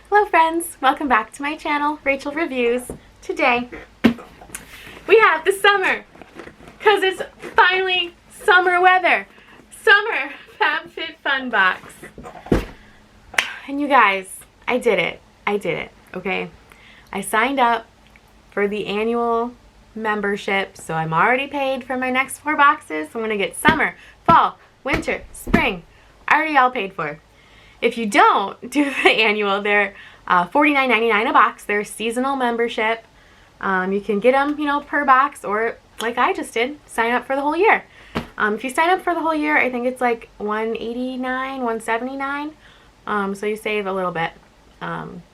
Hello friends, welcome back to my channel, Rachel Reviews. Today, we have the summer, because it's finally summer weather. Summer FabFitFun box. And you guys, I did it, okay? I signed up for the annual membership, so I'm already paid for my next 4 boxes. I'm gonna get summer, fall, winter, spring, already all paid for. If you don't do the annual, they're $49.99 a box. They're seasonal membership. You can get them, per box, or like I just did, sign up for the whole year. If you sign up for the whole year, I think it's like $189, $179. So you save a little bit.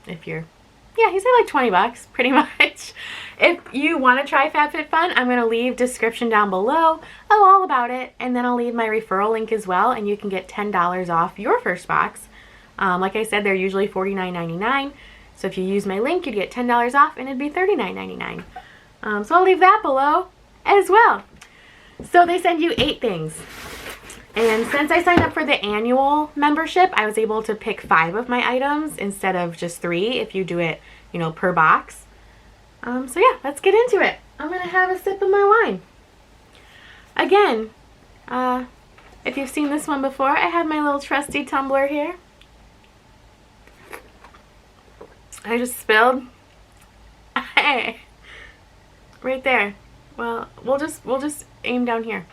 If you're, you save like 20 bucks, pretty much. If you want to try FabFitFun, I'm going to leave description down below all about it, and then I'll leave my referral link as well, and you can get $10 off your first box. Like I said, they're usually $49.99, so if you use my link, you'd get $10 off, and it'd be $39.99. So I'll leave that below as well. So they send you 8 things, and since I signed up for the annual membership, I was able to pick 5 of my items instead of just 3 if you do it, per box. So yeah, let's get into it. I'm gonna have a sip of my wine. Again, if you've seen this one before, I have my little trusty tumbler here. I just spilled. Hey, right there. Well, we'll just aim down here.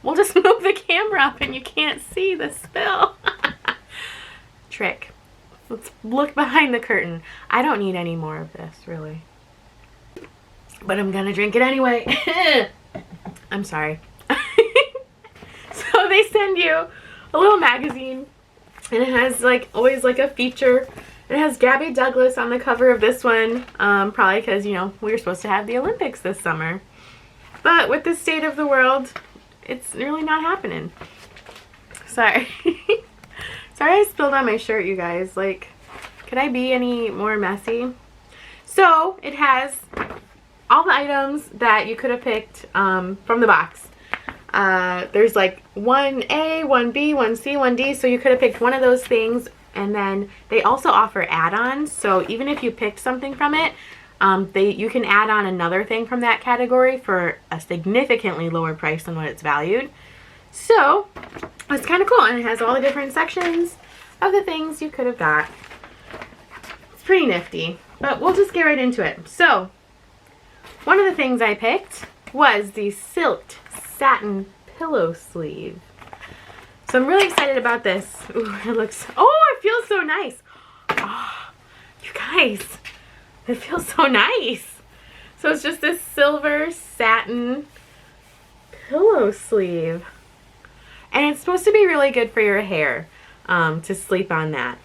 We'll just move the camera up and you can't see the spill. Trick. Let's look behind the curtain. I don't need any more of this, really. But I'm gonna drink it anyway. I'm sorry. So they send you a little magazine, and it has always a feature. It has Gabby Douglas on the cover of this one, probably because, we were supposed to have the Olympics this summer. But with the state of the world, it's really not happening. Sorry. Sorry I spilled on my shirt, you guys. Could I be any more messy? So, it has all the items that you could have picked from the box. There's 1A, 1B, 1C, 1D, so you could have picked one of those things. And then they also offer add-ons, so even if you picked something from it, you can add on another thing from that category for a significantly lower price than what it's valued. So it's kind of cool, and it has all the different sections of the things you could have got. It's pretty nifty, but we'll just get right into it. So one of the things I picked was the silked satin pillow sleeve. So I'm really excited about this. Ooh, it feels so nice. Oh, you guys, it feels so nice. So it's just this silver satin pillow sleeve. And it's supposed to be really good for your hair, to sleep on that.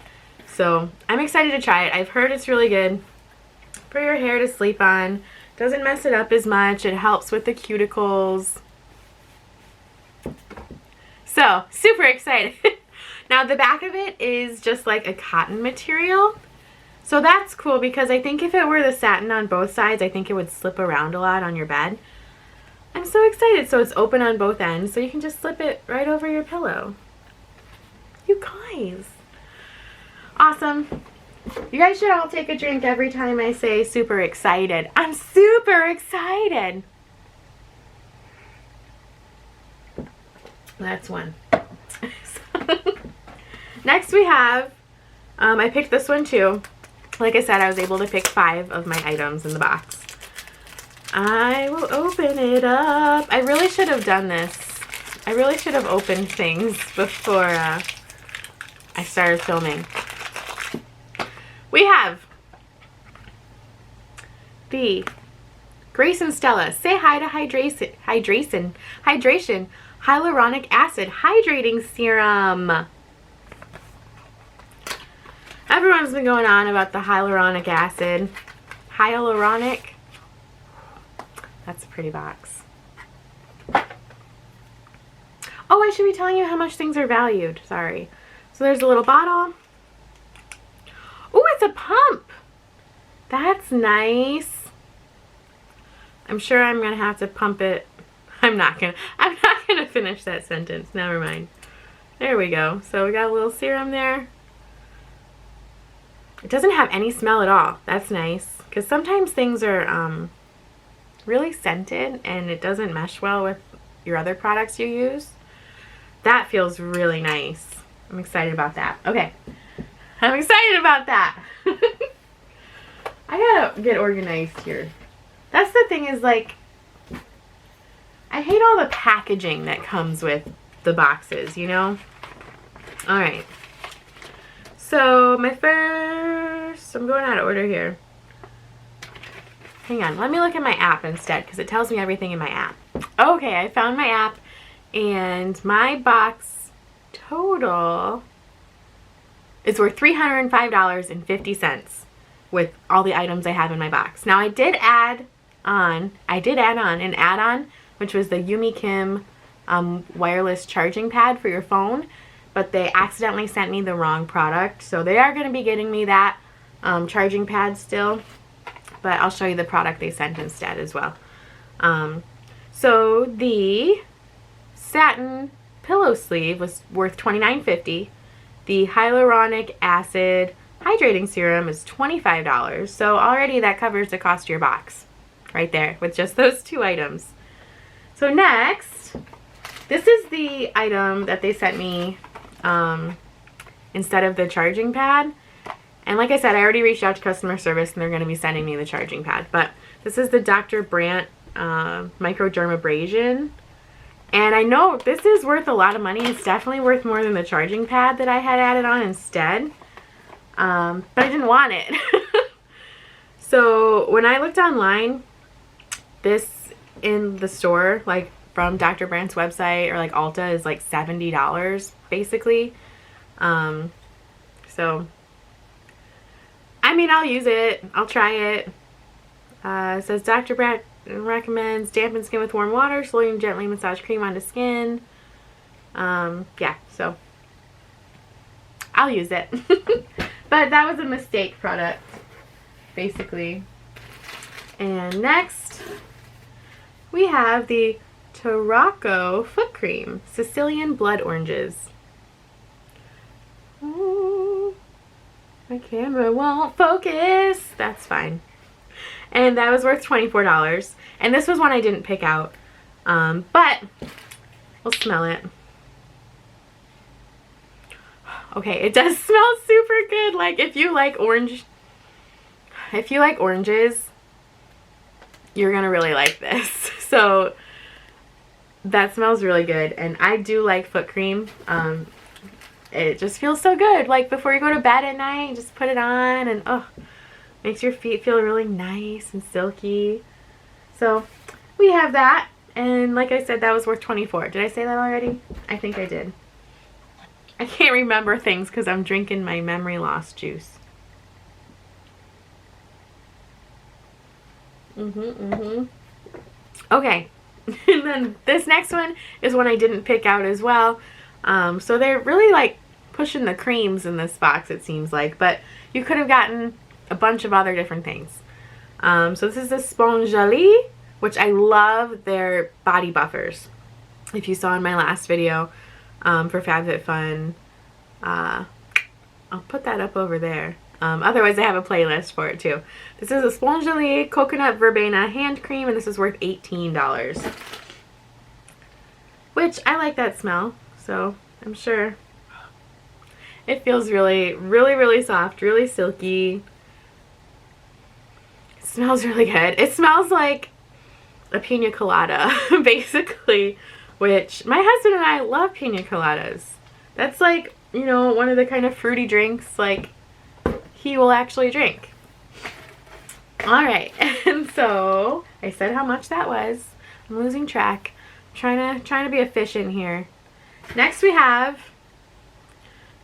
So I'm excited to try it. I've heard it's really good for your hair to sleep on. Doesn't mess it up as much. It helps with the cuticles. So, super excited. Now, the back of it is just like a cotton material. So that's cool, because I think if it were the satin on both sides, I think it would slip around a lot on your bed. I'm so excited. So it's open on both ends, so you can just slip it right over your pillow. You guys. Awesome. You guys should all take a drink every time I say super excited. I'm super excited. That's one. Next we have, I picked this one too. Like I said, I was able to pick 5 of my items in the box. I will open it up. I really should have done this. I really should have opened things before I started filming. We have the Grace and Stella Say Hi to Hydration Hyaluronic Acid Hydrating Serum. Everyone's been going on about the hyaluronic acid. Hyaluronic. That's a pretty box. Oh, I should be telling you how much things are valued. Sorry. So there's a little bottle. Oh, it's a pump. That's nice. I'm sure I'm going to have to pump it. I'm not gonna finish that sentence. Never mind. There we go. So we got a little serum there. It doesn't have any smell at all. That's nice, because sometimes things are really scented and it doesn't mesh well with your other products you use. That feels really nice. I'm excited about that. Okay, I'm excited about that. I gotta get organized here. That's the thing, is like, I hate all the packaging that comes with the boxes, you know? Alright. So, my first, I'm going out of order here. Hang on, let me look at my app instead, because it tells me everything in my app. Okay, I found my app, and my box total is worth $305.50 with all the items I have in my box. Now, I did add on an add-on, which was the Yumi Kim wireless charging pad for your phone, but they accidentally sent me the wrong product, so they are going to be getting me that charging pad still, but I'll show you the product they sent instead as well. So the satin pillow sleeve was worth $29.50. The hyaluronic acid hydrating serum is $25, so already that covers the cost of your box right there with just those two items. So next, this is the item that they sent me instead of the charging pad. And like I said, I already reached out to customer service and they're going to be sending me the charging pad. But this is the Dr. Brandt microdermabrasion. And I know this is worth a lot of money. It's definitely worth more than the charging pad that I had added on instead. But I didn't want it. So when I looked online, this in the store, like from Dr. Brandt's website or like Ulta, is like $70 basically. So I mean, I'll use it. I'll try it. It says Dr. Brandt recommends dampen skin with warm water, slowly and gently massage cream onto skin. Yeah, so I'll use it. But that was a mistake product, basically. And next, we have the Tarocco foot cream, Sicilian blood oranges. Ooh, my camera won't focus. That's fine. And that was worth $24. And this was one I didn't pick out. But we'll smell it. Okay, it does smell super good. Like, if you like oranges, you're gonna really like this. So that smells really good. And I do like foot cream. It just feels so good. Like, before you go to bed at night, just put it on and oh, makes your feet feel really nice and silky. So we have that, and like I said, that was worth $24. Did I say that already? I think I did. I can't remember things because I'm drinking my memory loss juice. Okay, and then this next one is one I didn't pick out as well. So they're really like pushing the creams in this box, it seems like, but you could have gotten a bunch of other different things. So this is the Spongali, which I love their body buffers. If you saw in my last video for FabFitFun, I'll put that up over there. Otherwise, I have a playlist for it too. This is a Spongali Coconut Verbena Hand Cream, and this is worth $18. Which, I like that smell, so I'm sure it feels really, really, really soft, really silky. It smells really good. It smells like a pina colada, basically, which my husband and I love pina coladas. That's like, you know, one of the kind of fruity drinks like he will actually drink. Alright, and so I said how much that was. I'm losing track. I'm trying to be efficient here. Next we have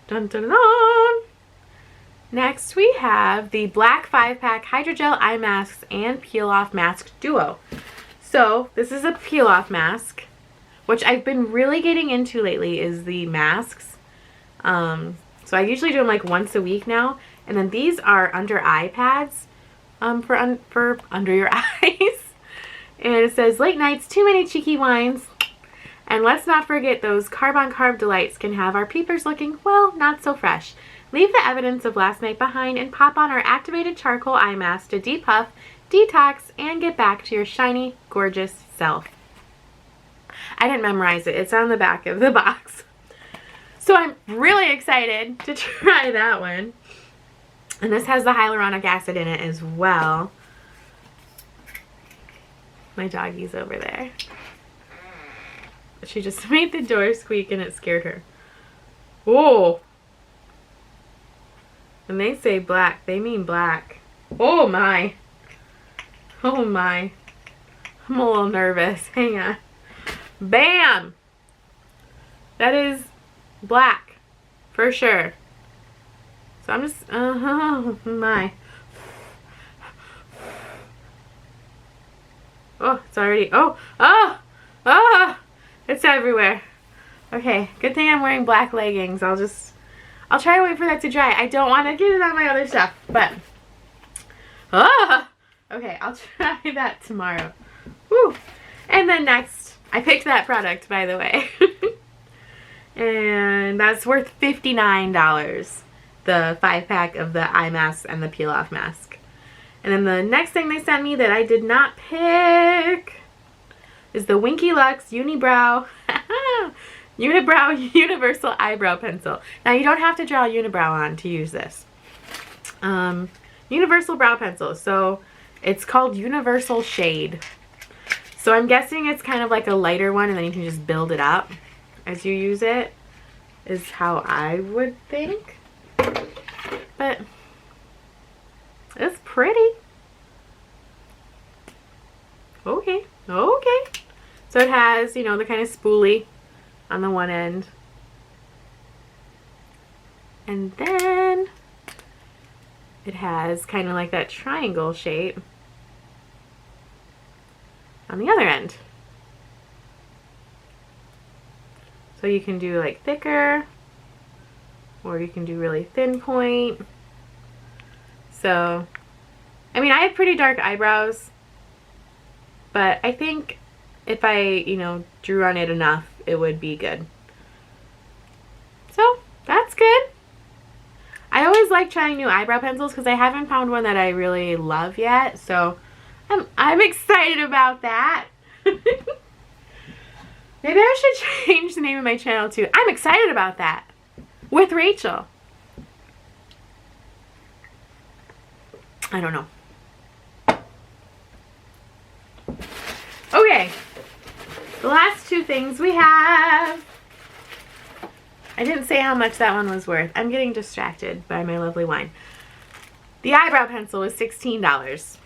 dun, dun, dun, dun. Next we have the Black 5-pack Hydrogel Eye Masks and Peel Off Mask Duo. So this is a peel off mask, which I've been really getting into lately, is the masks. So I usually do them like once a week now. And then these are under eye pads for under your eyes. And it says, late nights, too many cheeky wines. And let's not forget those carb-on-carb delights can have our peepers looking, well, not so fresh. Leave the evidence of last night behind and pop on our activated charcoal eye mask to depuff, detox, and get back to your shiny, gorgeous self. I didn't memorize it. It's on the back of the box. So I'm really excited to try that one. And this has the hyaluronic acid in it as well. My doggy's over there. She just made the door squeak and it scared her. Whoa. When they say black, they mean black. Oh my. Oh my. I'm a little nervous. Hang on. Bam! That is black. For sure. So I'm just, oh my. Oh, it's already, it's everywhere. Okay, good thing I'm wearing black leggings. I'll try to wait for that to dry. I don't want to get it on my other stuff, but, okay, I'll try that tomorrow. Woo. And then next, I picked that product, by the way. And that's worth $59. The 5-pack of the eye mask and the peel-off mask. And then the next thing they sent me that I did not pick is the Winky Lux Unibrow Universal Eyebrow Pencil. Now you don't have to draw a unibrow on to use this. Universal Brow Pencil. So it's called Universal Shade. So I'm guessing it's kind of like a lighter one and then you can just build it up as you use it, is how I would think. But it's pretty. Okay, okay. So it has, you know, the kind of spoolie on the one end. And then it has kind of like that triangle shape on the other end. So you can do like thicker, or you can do really thin point. So, I mean, I have pretty dark eyebrows, but I think if I, you know, drew on it enough, it would be good. So, that's good. I always like trying new eyebrow pencils because I haven't found one that I really love yet. So, I'm excited about that. Maybe I should change the name of my channel to I'm Excited About That with Rachel. I don't know. Okay. The last two things we have. I didn't say how much that one was worth. I'm getting distracted by my lovely wine. The eyebrow pencil was $16.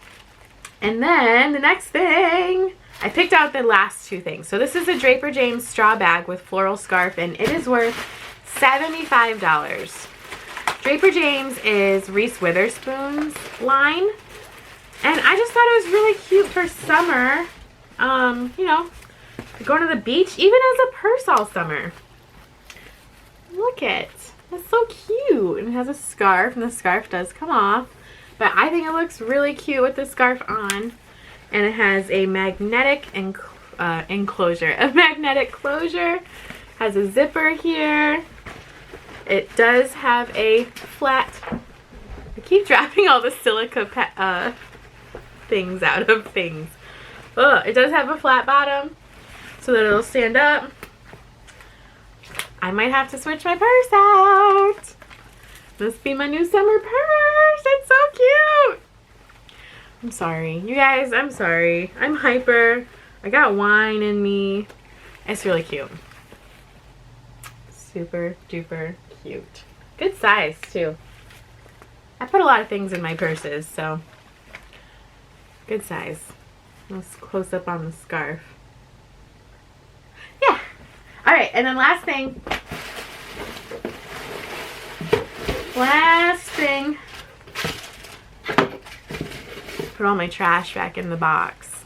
And then the next thing, I picked out the last two things. So this is a Draper James straw bag with floral scarf, and it is worth $75. Draper James is Reese Witherspoon's line, and I just thought it was really cute for summer. You know, going to the beach, even as a purse all summer. Look it. It's so cute. And it has a scarf, and the scarf does come off. But I think it looks really cute with the scarf on. And it has a magnetic enclosure. A magnetic closure. Has a zipper here. It does have a flat... I keep dropping all the silica things out of things. Ugh. It does have a flat bottom so that it'll stand up. I might have to switch my purse out. Must be my new summer purse. It's so cute. I'm sorry. You guys, I'm sorry. I'm hyper. I got wine in me. It's really cute. Super duper cute. Good size, too. I put a lot of things in my purses, so good size. Let's close up on the scarf. Yeah. Alright, and then last thing. Put all my trash back in the box.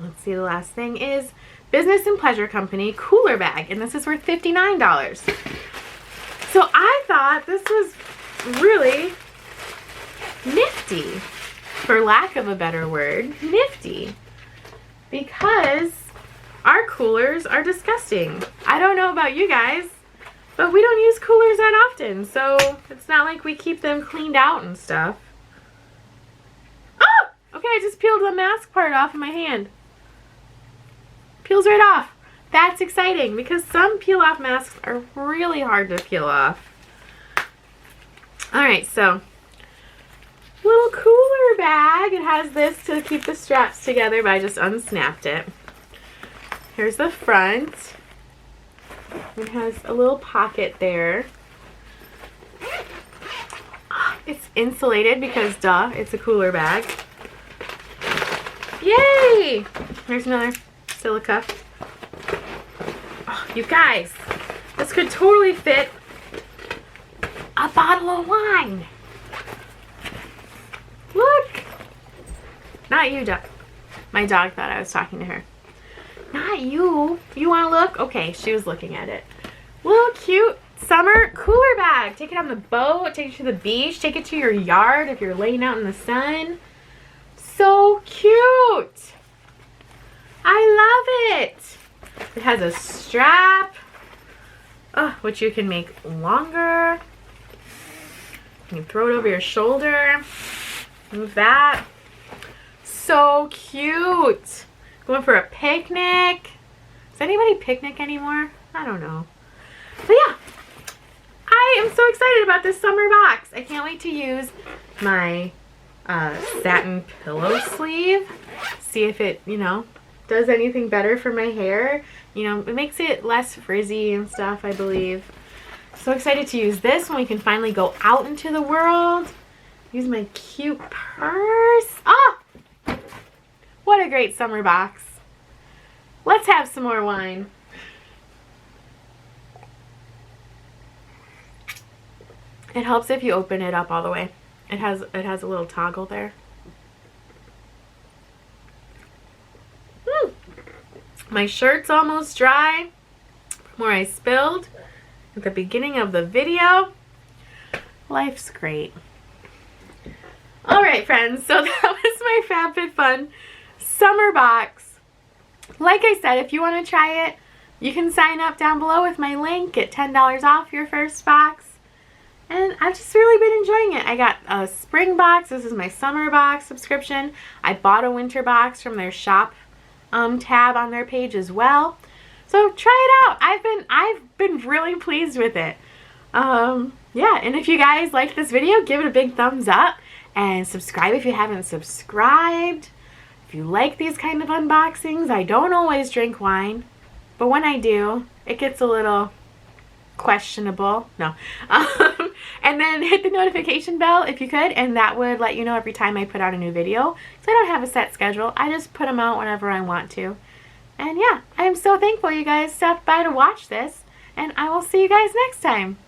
Let's see, the last thing is Business and Pleasure Company cooler bag, and this is worth $59. So I thought this was really nifty, for lack of a better word, nifty, because our coolers are disgusting. I don't know about you guys, But we don't use coolers that often, so it's not like we keep them cleaned out and stuff. Oh! Okay, I just peeled the mask part off of my hand. Peels right off. That's exciting because some peel off masks are really hard to peel off. Alright, so little cooler bag. It has this to keep the straps together, but I just unsnapped it. Here's the front. It has a little pocket there. It's insulated because, duh, it's a cooler bag. Yay! Here's another silica. Oh, you guys, this could totally fit a bottle of wine. Look! Not you, dog. My dog thought I was talking to her. Not you. You want to look? Okay, she was looking at it. Little cute summer cooler bag. Take it on the boat, take it to the beach, take it to your yard if you're laying out in the sun. So cute. I love it. It has a strap, which you can make longer. You can throw it over your shoulder. Move that. So cute. Going for a picnic. Does anybody picnic anymore? I don't know. But yeah, I am so excited about this summer box. I can't wait to use my satin pillow sleeve. See if it, does anything better for my hair. It makes it less frizzy and stuff, I believe. So excited to use this when we can finally go out into the world. Use my cute purse. Ah! What a great summer box. Let's have some more wine. It helps if you open it up all the way. It has a little toggle there. My shirt's almost dry from where I spilled at the beginning of the video. Life's great. Alright friends, so that was my FabFitFun summer box. Like I said, if you want to try it, you can sign up down below with my link, get $10 off your first box. And I've just really been enjoying it. I got a spring box. This is my summer box subscription. I bought a winter box from their shop tab on their page as well. So try it out. I've been really pleased with it. Yeah, and if you guys like this video, give it a big thumbs up and subscribe if you haven't subscribed. If you like these kind of unboxings, I don't always drink wine, but when I do, it gets a little questionable. No. And then hit the notification bell if you could, and that would let you know every time I put out a new video. So I don't have a set schedule. I just put them out whenever I want to. And yeah, I am so thankful you guys stopped by to watch this, and I will see you guys next time.